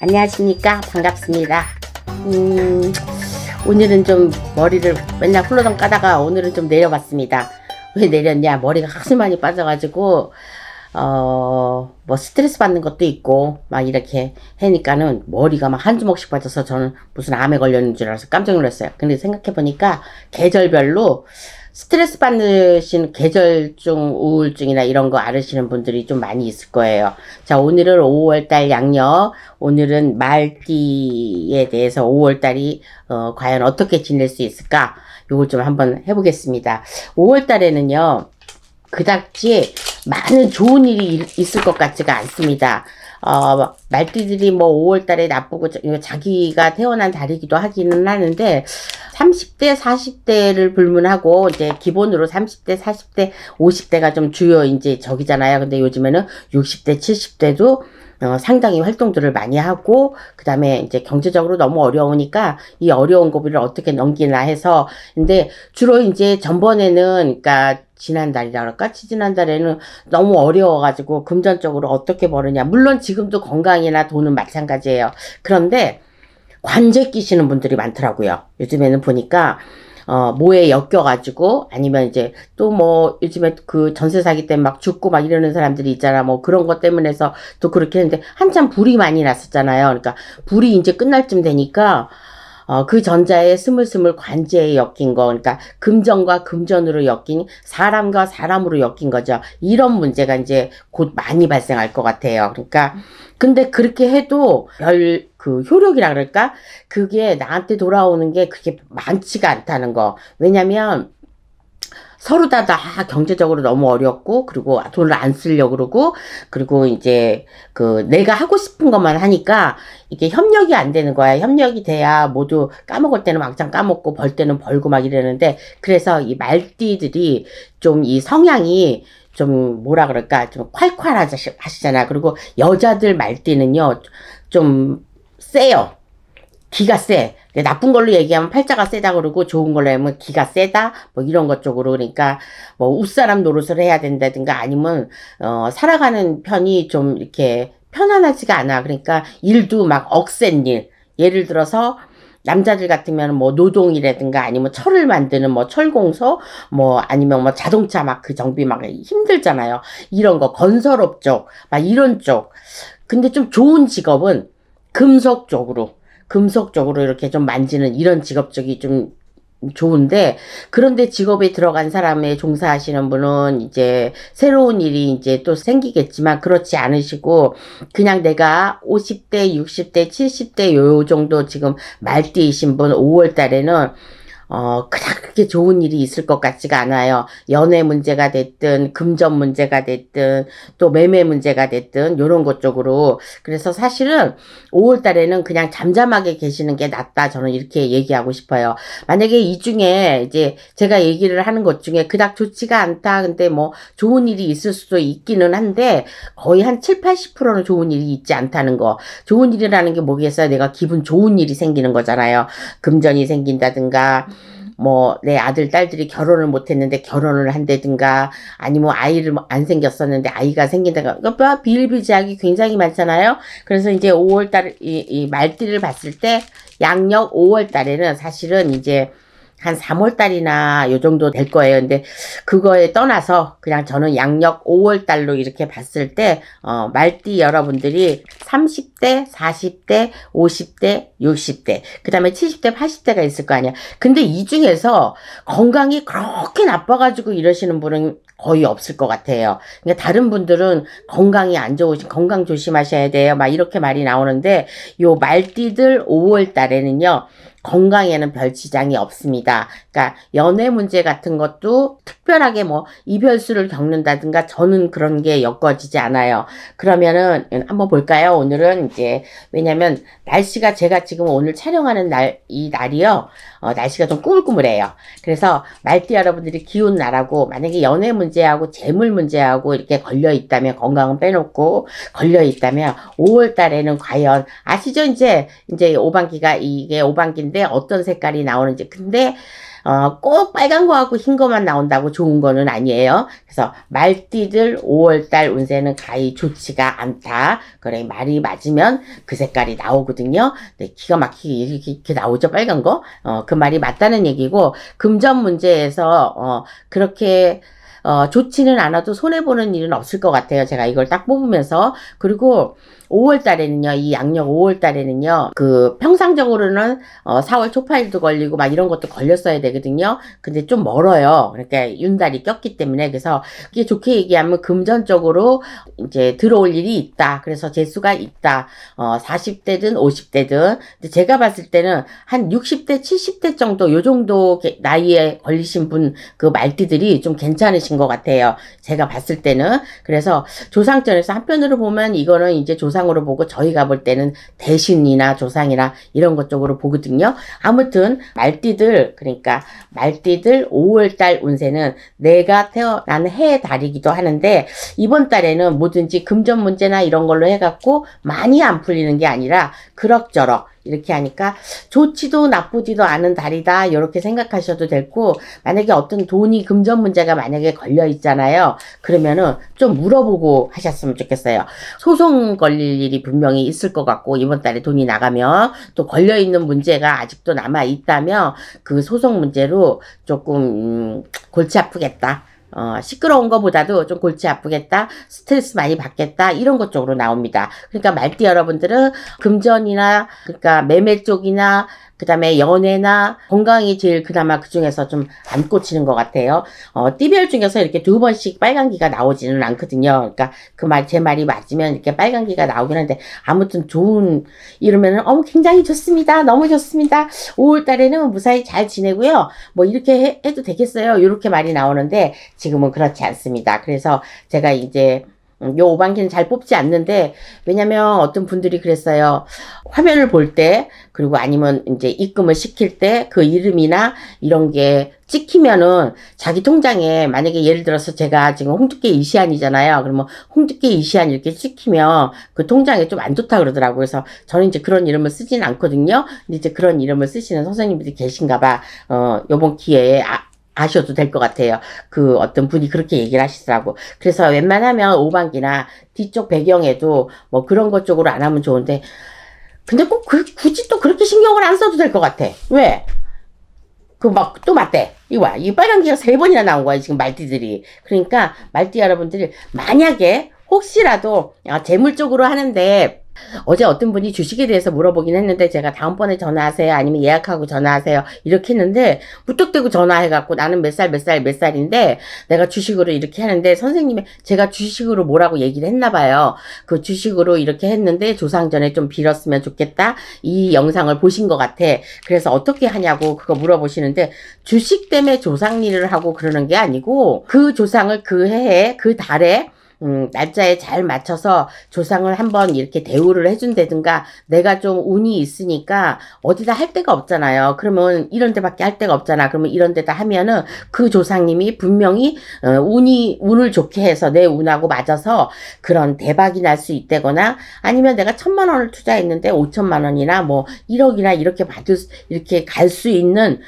안녕하십니까. 반갑습니다. 오늘은 좀 머리를 맨날 훌러덩 까다가 오늘은 좀 내려봤습니다. 왜 내렸냐, 머리가 확실히 많이 빠져가지고 뭐 스트레스 받는 것도 있고 막 이렇게 하니까는 머리가 막 한 주먹씩 빠져서 저는 무슨 암에 걸렸는 줄 알아서 깜짝 놀랐어요. 근데 생각해보니까 계절별로 스트레스 받으신 계절중 우울증이나 이런 거 앓으시는 분들이 좀 많이 있을 거예요. 자, 오늘은 5월달 양력, 오늘은 말띠에 대해서 5월달이 과연 어떻게 지낼 수 있을까? 요걸 좀 한번 해보겠습니다. 5월달에는요, 그닥지 많은 좋은 일이 있을 것 같지가 않습니다. 말띠들이 뭐 5월달에 나쁘고 자기가 태어난 달이기도 하기는 하는데 30대, 40대를 불문하고 이제 기본으로 30대, 40대, 50대가 좀 주요 이제 저기잖아요. 근데 요즘에는 60대, 70대도 상당히 활동들을 많이 하고, 그 다음에 이제 경제적으로 너무 어려우니까 이 어려운 고비를 어떻게 넘기나 해서, 근데 주로 이제 전번에는, 그러니까 지난달이라 그럴까? 지난달에는 너무 어려워가지고 금전적으로 어떻게 벌으냐. 물론 지금도 건강이나 돈은 마찬가지예요. 그런데 관제 끼시는 분들이 많더라고요. 요즘에는 보니까 뭐에 엮여가지고, 아니면 이제 또 뭐, 요즘에 그 전세 사기 때문에 막 죽고 막 이러는 사람들이 있잖아. 뭐 그런 것 때문에 해서 또 그렇게 했는데, 한참 불이 많이 났었잖아요. 그러니까 불이 이제 끝날 쯤 되니까, 그 전자에 스물스물 관제에 엮인 거, 그러니까 금전과 금전으로 엮인, 사람과 사람으로 엮인 거죠. 이런 문제가 이제 곧 많이 발생할 것 같아요. 그러니까, 근데 그렇게 해도 그 효력이라 그럴까? 그게 나한테 돌아오는 게 그렇게 많지가 않다는 거. 왜냐면, 서로 다 경제적으로 너무 어렵고, 그리고 돈을 안 쓰려고 그러고, 그리고 이제 내가 하고 싶은 것만 하니까 이게 협력이 안 되는 거야. 협력이 돼야 모두 까먹을 때는 왕창 까먹고 벌 때는 벌고 막 이러는데, 그래서 이 말띠들이 좀 이 성향이 좀 뭐라 그럴까, 좀 하시잖아. 그리고 여자들 말띠는요, 좀 세요. 기가 세. 나쁜 걸로 얘기하면 팔자가 세다 그러고, 좋은 걸로 하면 기가 세다 뭐 이런 것 쪽으로. 그러니까 뭐 웃사람 노릇을 해야 된다든가, 아니면 살아가는 편이 좀 이렇게 편안하지가 않아. 그러니까 일도 막 억센 일, 예를 들어서 남자들 같으면 뭐 노동이라든가, 아니면 철을 만드는 뭐 철공소, 뭐 아니면 뭐 자동차 막 그 정비 막 힘들잖아요. 이런 거 건설업 쪽 막 이런 쪽. 근데 좀 좋은 직업은 금속 쪽으로 이렇게 좀 만지는 이런 직업 쪽이 좀 좋은데, 그런데 직업에 들어간 사람에 종사하시는 분은 이제 새로운 일이 이제 또 생기겠지만, 그렇지 않으시고 그냥 내가 50대, 60대, 70대 요 정도 지금 말띠이신 분 5월 달에는 그렇게 좋은 일이 있을 것 같지가 않아요. 연애 문제가 됐든, 금전 문제가 됐든, 또 매매 문제가 됐든, 요런 것 쪽으로. 그래서 사실은 5월 달에는 그냥 잠잠하게 계시는 게 낫다. 저는 이렇게 얘기하고 싶어요. 만약에 이 중에 이제 제가 얘기를 하는 것 중에 그닥 좋지가 않다. 근데 뭐 좋은 일이 있을 수도 있기는 한데, 거의 한 7, 80%는 좋은 일이 있지 않다는 거. 좋은 일이라는 게 뭐겠어요? 내가 기분 좋은 일이 생기는 거잖아요. 금전이 생긴다든가, 뭐 내 아들 딸들이 결혼을 못했는데 결혼을 한다든가, 아니면 아이를 안 생겼었는데 아이가 생긴다든가, 그러니까 비일비재하기 굉장히 많잖아요. 그래서 이제 5월달 이 말띠를 봤을 때 양력 5월달에는 사실은 이제 한 3월달이나 요 정도 될 거예요. 근데 그거에 떠나서 그냥 저는 양력 5월달로 이렇게 봤을 때 말띠 여러분들이 30대, 40대, 50대, 60대, 그 다음에 70대, 80대가 있을 거 아니야. 근데 이 중에서 건강이 그렇게 나빠가지고 이러시는 분은 거의 없을 것 같아요. 그러니까 다른 분들은 건강이 안 좋으신, 건강 조심하셔야 돼요, 막 이렇게 말이 나오는데, 요 말띠들 5월 달에는요, 건강에는 별 지장이 없습니다. 그러니까 연애 문제 같은 것도 특별하게 뭐 이별수를 겪는다든가, 저는 그런 게 엮어지지 않아요. 그러면은 한번 볼까요? 오늘은 이제, 왜냐면 날씨가, 제가 지금 오늘 촬영하는 이 날이요, 날씨가 좀 꾸물꾸물해요. 그래서 말띠 여러분들이 기운 나라고, 만약에 연애 문제하고 재물 문제하고 이렇게 걸려 있다면, 건강은 빼놓고 걸려 있다면 5월 달에는 과연, 아시죠? 이제 오반기가, 이게 오반기인데 어떤 색깔이 나오는지. 근데 꼭 빨간 거하고 흰 거만 나온다고 좋은 거는 아니에요. 그래서 말띠들 5월달 운세는 가히 좋지가 않다. 그래, 말이 맞으면 그 색깔이 나오거든요. 네, 기가 막히게 이렇게 나오죠, 빨간 거. 그 말이 맞다는 얘기고, 금전 문제에서 그렇게 좋지는 않아도 손해보는 일은 없을 것 같아요. 제가 이걸 딱 뽑으면서. 그리고 5월 달에는요, 이 양력 5월 달에는요, 그 평상적으로는 4월 초파일도 걸리고 막 이런 것도 걸렸어야 되거든요. 근데 좀 멀어요. 그러니까 윤달이 꼈기 때문에. 그래서 이게 좋게 얘기하면 금전적으로 이제 들어올 일이 있다. 그래서 재수가 있다. 40대든 50대든. 근데 제가 봤을 때는 한 60대, 70대 정도, 요 정도 나이에 걸리신 분, 그 말띠들이 좀 괜찮으신 것 같아요. 제가 봤을 때는. 그래서 조상전에서 한편으로 보면 이거는 이제 조상으로 보고 저희가 볼 때는 대신이나 조상이나 이런 것 쪽으로 보거든요. 아무튼 말띠들, 그러니까 말띠들 5월달 운세는 내가 태어난 해 달이기도 하는데, 이번 달에는 뭐든지 금전 문제나 이런 걸로 해갖고 많이 안 풀리는 게 아니라 그럭저럭 이렇게 하니까 좋지도 나쁘지도 않은 달이다, 이렇게 생각하셔도 되고, 만약에 어떤 돈이 금전 문제가 만약에 걸려 있잖아요. 그러면은 좀 물어보고 하셨으면 좋겠어요. 소송 걸릴 일이 분명히 있을 것 같고, 이번 달에 돈이 나가면 또 걸려 있는 문제가 아직도 남아 있다면 그 소송 문제로 조금 골치 아프겠다, 시끄러운 것보다도 좀 골치 아프겠다, 스트레스 많이 받겠다, 이런 것 쪽으로 나옵니다. 그러니까 말띠 여러분들은 금전이나, 그러니까 매매 쪽이나, 그 다음에 연애나 건강이 제일 그나마 그 중에서 좀 안 꽂히는 것 같아요. 띠별 중에서 이렇게 2번씩 빨간기가 나오지는 않거든요. 그러니까 제 말이 맞으면 이렇게 빨간기가 나오긴 하는데, 아무튼 이러면은, 굉장히 좋습니다. 너무 좋습니다. 5월 달에는 무사히 잘 지내고요. 뭐 이렇게 해도 되겠어요. 이렇게 말이 나오는데, 지금은 그렇지 않습니다. 그래서 제가 이제 요 오반기는 잘 뽑지 않는데, 왜냐면 어떤 분들이 그랬어요. 화면을 볼 때, 그리고 아니면 이제 입금을 시킬 때 그 이름이나 이런 게 찍히면은 자기 통장에, 만약에 예를 들어서 제가 지금 홍두깨 이시안이잖아요. 그러면 홍두깨 이시안 이렇게 찍히면 그 통장에 좀 안 좋다 그러더라고요. 그래서 저는 이제 그런 이름을 쓰진 않거든요. 근데 이제 그런 이름을 쓰시는 선생님들이 계신가 봐. 요번 기회에 아셔도 될 것 같아요. 그 어떤 분이 그렇게 얘기를 하시더라고. 그래서 웬만하면 오반기나 뒤쪽 배경에도 뭐 그런 것 쪽으로 안 하면 좋은데, 근데 꼭 굳이 또 그렇게 신경을 안 써도 될 것 같아. 왜? 또 맞대. 이거 봐. 이 빨간기가 3번이나 나온 거야, 지금 말띠들이. 그러니까 말띠 여러분들이 만약에 혹시라도 재물 쪽으로 하는데, 어제 어떤 분이 주식에 대해서 물어보긴 했는데, 제가 다음번에 전화하세요, 아니면 예약하고 전화하세요, 이렇게 했는데, 무턱대고 전화해갖고 나는 몇 살인데 내가 주식으로 이렇게 하는데, 선생님이 제가 주식으로 뭐라고 얘기를 했나봐요. 그 주식으로 이렇게 했는데 조상전에 좀 빌었으면 좋겠다, 이 영상을 보신 것 같아. 그래서 어떻게 하냐고 그거 물어보시는데, 주식 때문에 조상 일을 하고 그러는 게 아니고, 그 조상을 그 해에 그 달에 날짜에 잘 맞춰서 조상을 한번 이렇게 대우를 해준다든가, 내가 좀 운이 있으니까 어디다 할 데가 없잖아요. 그러면 이런 데밖에 할 데가 없잖아. 그러면 이런 데다 하면은 그 조상님이 분명히 운을 좋게 해서 내 운하고 맞아서 그런 대박이 날 수 있다거나, 아니면 내가 1,000만 원을 투자했는데 5천만 원이나 뭐 1억이나 이렇게 갈 수 있는,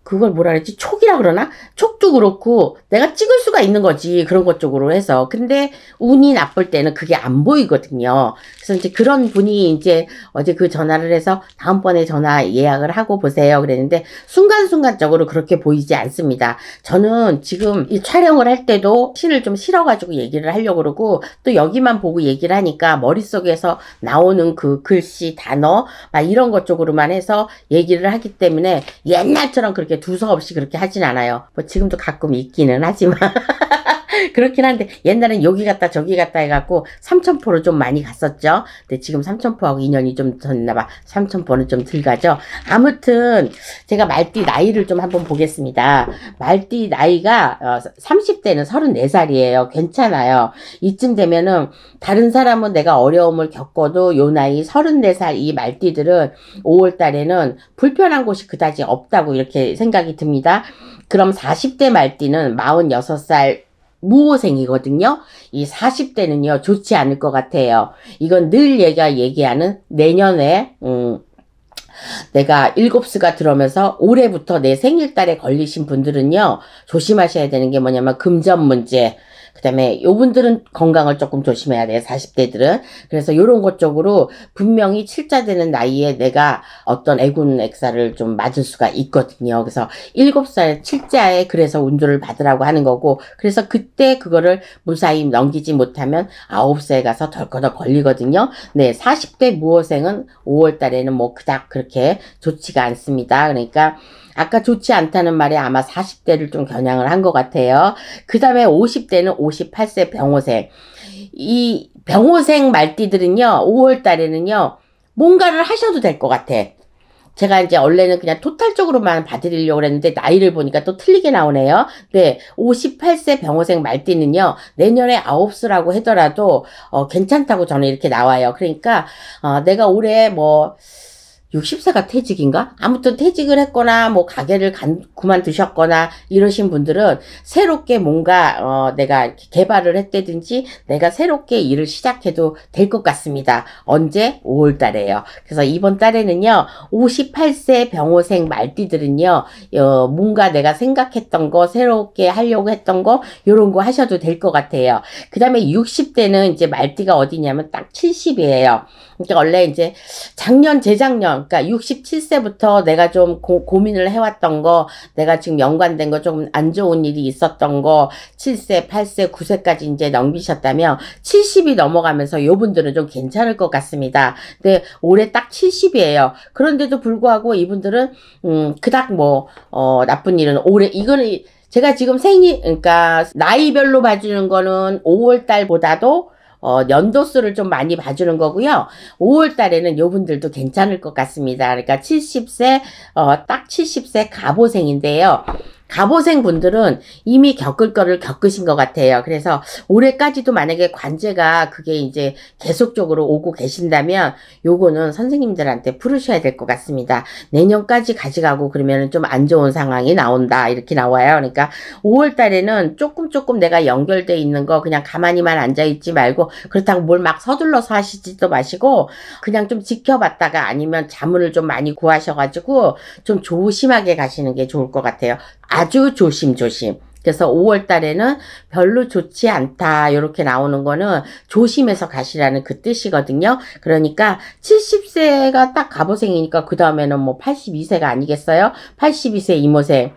그걸 뭐라 그랬지? 촉이라 그러나? 촉도 그렇고 내가 찍을 수가 있는 거지, 그런 것 쪽으로 해서. 근데 운이 나쁠 때는 그게 안 보이거든요. 그래서 이제 그런 분이 이제 어제 그 전화를 해서 다음번에 전화 예약을 하고 보세요 그랬는데, 순간순간적으로 그렇게 보이지 않습니다. 저는 지금 이 촬영을 할 때도 신을 좀 실어가지고 얘기를 하려고 그러고, 또 여기만 보고 얘기를 하니까 머릿속에서 나오는 그 글씨, 단어 막 이런 것 쪽으로만 해서 얘기를 하기 때문에 옛날처럼 그렇게 두서없이 그렇게 하진 않아요. 뭐 지금도 가끔 있기는 하지만 그렇긴 한데, 옛날엔 여기 갔다 저기 갔다 해갖고 삼천포로 좀 많이 갔었죠. 근데 지금 삼천포하고 인연이 좀 됐나봐. 삼천포는 좀 덜 가죠. 아무튼 제가 말띠 나이를 좀 한번 보겠습니다. 말띠 나이가 30대는 34살이에요. 괜찮아요. 이쯤 되면은 다른 사람은 내가 어려움을 겪어도 요 나이 34살 이 말띠들은 5월 달에는 불편한 곳이 그다지 없다고 이렇게 생각이 듭니다. 그럼 40대 말띠는 46살 무호생이거든요. 이 40대는요, 좋지 않을 것 같아요. 이건 늘 얘기하는 내년에, 내가 일곱수가 들어오면서 올해부터 내 생일달에 걸리신 분들은요, 조심하셔야 되는 게 뭐냐면 금전 문제, 그 다음에 요분들은 건강을 조금 조심해야 돼요. 40대들은. 그래서 요런 것 쪽으로 분명히 칠자 되는 나이에 내가 어떤 애군 액사를 좀 맞을 수가 있거든요. 그래서 7살 칠자에 그래서 운도를 받으라고 하는 거고, 그래서 그때 그거를 무사히 넘기지 못하면 9세에 가서 덜커덕 걸리거든요. 네, 40대 무호생은 5월 달에는 뭐 그닥 그렇게 좋지가 않습니다. 그러니까 아까 좋지 않다는 말에 아마 40대를 좀 겨냥을 한 것 같아요. 그 다음에 50대는 58세 병호생. 이 병호생 말띠들은요, 5월 달에는요, 뭔가를 하셔도 될 것 같아. 제가 이제 원래는 그냥 토탈적으로만 봐드리려고 그랬는데, 나이를 보니까 또 틀리게 나오네요. 네, 58세 병호생 말띠는요, 내년에 9수라고 하더라도, 괜찮다고 저는 이렇게 나와요. 그러니까, 내가 올해 뭐, 60세가 퇴직인가? 아무튼 퇴직을 했거나 뭐 가게를 그만두셨거나 이러신 분들은 새롭게 뭔가 내가 이렇게 개발을 했다든지 내가 새롭게 일을 시작해도 될 것 같습니다. 언제? 5월 달에요. 그래서 이번 달에는요. 58세 병호생 말띠들은요. 뭔가 내가 생각했던 거 새롭게 하려고 했던 거 요런 거 하셔도 될 것 같아요. 그 다음에 60대는 이제 말띠가 어디냐면 딱 70이에요. 그러니까 원래 이제 작년, 재작년, 그러니까 67세부터 내가 좀 고민을 해왔던 거, 내가 지금 연관된 거 좀 안 좋은 일이 있었던 거, 7세, 8세, 9세까지 이제 넘기셨다면 70이 넘어가면서 요분들은 좀 괜찮을 것 같습니다. 근데 올해 딱 70이에요. 그런데도 불구하고 이분들은 그닥 뭐 나쁜 일은 올해 이거는 제가 지금 그러니까 나이별로 봐주는 거는 5월 달보다도 연도수를 좀 많이 봐주는 거고요. 5월 달에는 요분들도 괜찮을 것 같습니다. 그러니까 70세, 딱 70세 갑오생인데요. 갑오생 분들은 이미 겪을 거를 겪으신 것 같아요. 그래서 올해까지도 만약에 관제가 그게 이제 계속적으로 오고 계신다면 요거는 선생님들한테 풀으셔야 될 것 같습니다. 내년까지 가져가고 그러면 좀 안 좋은 상황이 나온다. 이렇게 나와요. 그러니까 5월 달에는 조금 내가 연결돼 있는 거 그냥 가만히만 앉아있지 말고 그렇다고 뭘 막 서둘러서 하시지도 마시고 그냥 좀 지켜봤다가 아니면 자문을 좀 많이 구하셔가지고 좀 조심하게 가시는 게 좋을 것 같아요. 아주 조심조심. 그래서 5월 달에는 별로 좋지 않다 이렇게 나오는 거는 조심해서 가시라는 그 뜻이거든요. 그러니까 70세가 딱 갑오생이니까 그 다음에는 뭐 82세가 아니겠어요? 82세 이모생.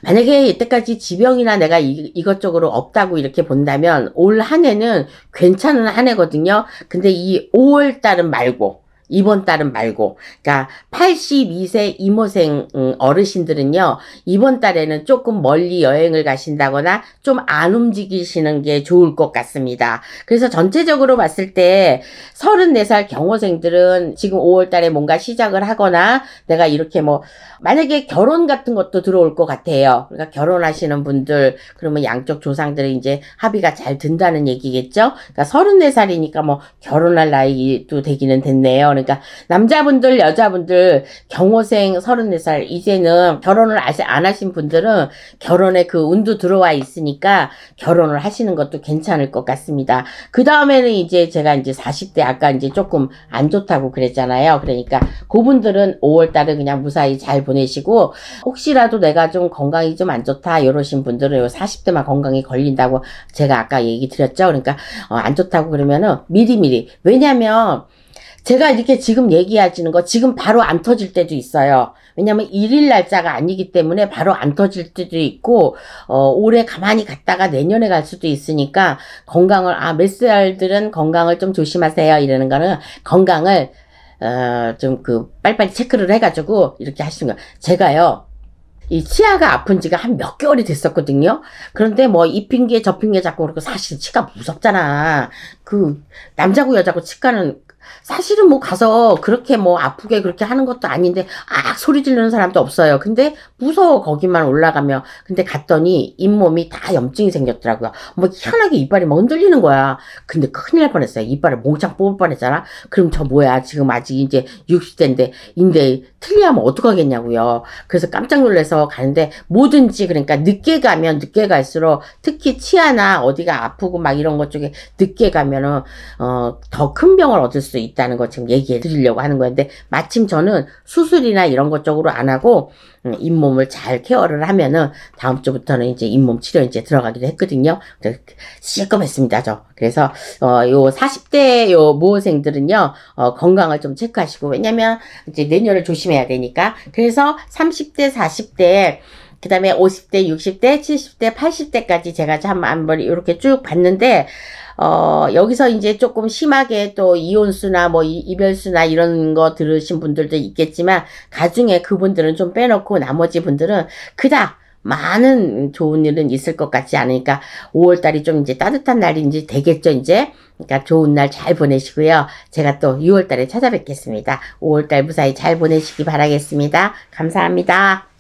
만약에 이때까지 지병이나 내가 이것저것 없다고 이렇게 본다면 올 한 해는 괜찮은 한 해거든요. 근데 이 5월 달은 말고 이번 달은 말고, 그러니까 82세 이모생 어르신들은요, 이번 달에는 조금 멀리 여행을 가신다거나 좀 안 움직이시는 게 좋을 것 같습니다. 그래서 전체적으로 봤을 때 34살 경호생들은 지금 5월 달에 뭔가 시작을 하거나 내가 이렇게 뭐 만약에 결혼 같은 것도 들어올 것 같아요. 그러니까 결혼하시는 분들 그러면 양쪽 조상들이 이제 합의가 잘 든다는 얘기겠죠. 그러니까 34살이니까 뭐 결혼할 나이도 되기는 됐네요. 그러니까 남자분들 여자분들 경호생 34살 이제는 결혼을 안 하신 분들은 결혼에 그 운도 들어와 있으니까 결혼을 하시는 것도 괜찮을 것 같습니다. 그 다음에는 이제 제가 이제 40대 아까 이제 조금 안 좋다고 그랬잖아요. 그러니까 그분들은 5월달은 그냥 무사히 잘 보내시고 혹시라도 내가 좀 건강이 좀 안 좋다 이러신 분들은 요 40대만 건강이 걸린다고 제가 아까 얘기 드렸죠. 그러니까 안 좋다고 그러면은 미리미리 왜냐면 제가 이렇게 지금 얘기하시는 거 지금 바로 안 터질 때도 있어요. 왜냐면 일일 날짜가 아니기 때문에 바로 안 터질 때도 있고 올해 가만히 갔다가 내년에 갈 수도 있으니까 건강을 몇 살들은 건강을 좀 조심하세요 이러는 거는 건강을 좀 빨리빨리 체크를 해가지고 이렇게 하시는 거예요. 제가요 이 치아가 아픈 지가 한 몇 개월이 됐었거든요. 그런데 뭐 이 핑계 저 핑계 자꾸 그러고 사실 치과 무섭잖아. 남자고 여자고 치과는 사실은 뭐 가서 그렇게 뭐 아프게 그렇게 하는 것도 아닌데 소리 지르는 사람도 없어요. 근데 무서워 거기만 올라가면. 근데 갔더니 잇몸이 다 염증이 생겼더라고요. 뭐 희한하게 이빨이 막 흔들리는 거야. 근데 큰일 날 뻔했어요. 이빨을 몽창 뽑을 뻔했잖아. 그럼 저 뭐야 지금 아직 이제 60대인데 인데 틀리하면 어떡하겠냐고요. 그래서 깜짝 놀라서 가는데 뭐든지 그러니까 늦게 가면 늦게 갈수록 특히 치아나 어디가 아프고 막 이런 것 쪽에 늦게 가면은 더 큰 병을 얻을 수 수 있다는 거 지금 얘기해 드리려고 하는 건데, 마침 저는 수술이나 이런 것 쪽으로 안 하고 잇몸을 잘 케어를 하면은 다음 주부터는 이제 잇몸 치료 이제 들어가기로 했거든요. 실검했습니다, 저. 그래서 요 40대 요 모호생들은요, 건강을 좀 체크하시고, 왜냐면 이제 내년을 조심해야 되니까. 그래서 30대 40대 그 다음에 50대, 60대, 70대, 80대까지 제가 한번 이렇게 쭉 봤는데, 여기서 이제 조금 심하게 또 이혼수나 뭐 이별수나 이런 거 들으신 분들도 있겠지만, 가중에 그분들은 좀 빼놓고 나머지 분들은 그닥 많은 좋은 일은 있을 것 같지 않으니까 5월달이 좀 이제 따뜻한 날이 이제 되겠죠, 이제. 그러니까 좋은 날 잘 보내시고요. 제가 또 6월달에 찾아뵙겠습니다. 5월달 무사히 잘 보내시기 바라겠습니다. 감사합니다.